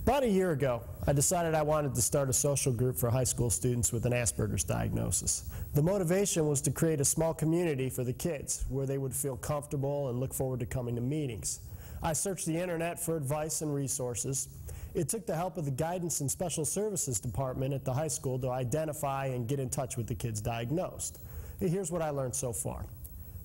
About a year ago, I decided I wanted to start a social group for high school students with an Asperger's diagnosis. The motivation was to create a small community for the kids where they would feel comfortable and look forward to coming to meetings. I searched the internet for advice and resources. It took the help of the Guidance and Special Services Department at the high school to identify and get in touch with the kids diagnosed. Here's what I learned so far.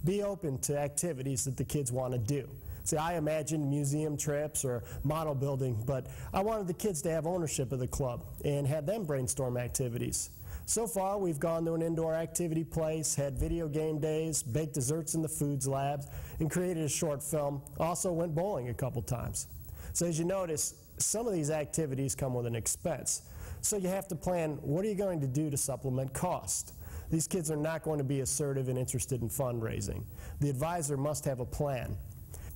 Be open to activities that the kids want to do. See, I imagined museum trips or model building, but I wanted the kids to have ownership of the club and have them brainstorm activities. So far, we've gone to an indoor activity place, had video game days, baked desserts in the foods labs, and created a short film. Also went bowling a couple times. So as you notice, some of these activities come with an expense. So you have to plan, what are you going to do to supplement cost? These kids are not going to be assertive and interested in fundraising. The advisor must have a plan.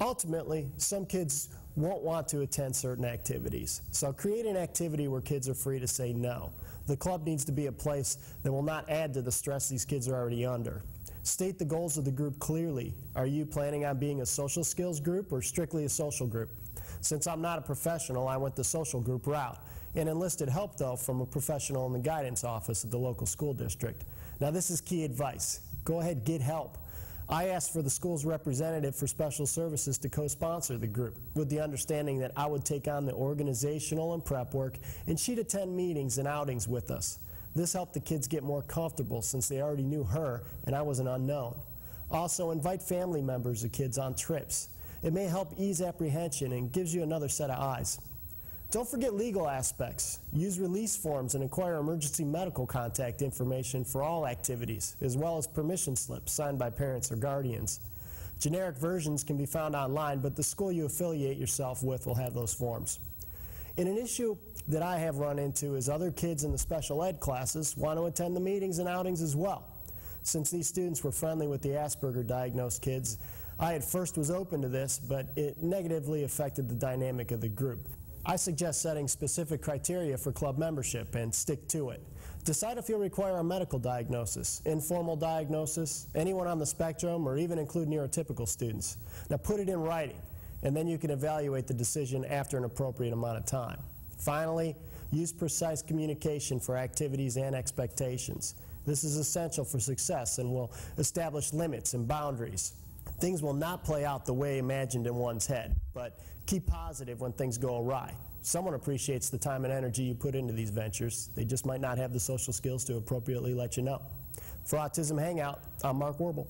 Ultimately, some kids won't want to attend certain activities, so create an activity where kids are free to say no. The club needs to be a place that will not add to the stress these kids are already under. State the goals of the group clearly. Are you planning on being a social skills group or strictly a social group? Since I'm not a professional, I went the social group route and enlisted help, though, from a professional in the guidance office at the local school district. Now, this is key advice. Go ahead, get help. I asked for the school's representative for special services to co-sponsor the group with the understanding that I would take on the organizational and prep work, and she'd attend meetings and outings with us. This helped the kids get more comfortable since they already knew her and I was an unknown. Also, invite family members of kids on trips. It may help ease apprehension and gives you another set of eyes. Don't forget legal aspects. Use release forms and acquire emergency medical contact information for all activities, as well as permission slips signed by parents or guardians. Generic versions can be found online, but the school you affiliate yourself with will have those forms. And an issue that I have run into is other kids in the special ed classes want to attend the meetings and outings as well. Since these students were friendly with the Asperger diagnosed kids, I at first was open to this, but it negatively affected the dynamic of the group. I suggest setting specific criteria for club membership and stick to it. Decide if you'll require a medical diagnosis, informal diagnosis, anyone on the spectrum, or even include neurotypical students. Now put it in writing, and then you can evaluate the decision after an appropriate amount of time. Finally, use precise communication for activities and expectations. This is essential for success and will establish limits and boundaries. Things will not play out the way imagined in one's head, but keep positive when things go awry. Someone appreciates the time and energy you put into these ventures. They just might not have the social skills to appropriately let you know. For Autism Hangout, I'm Mark Wirbel.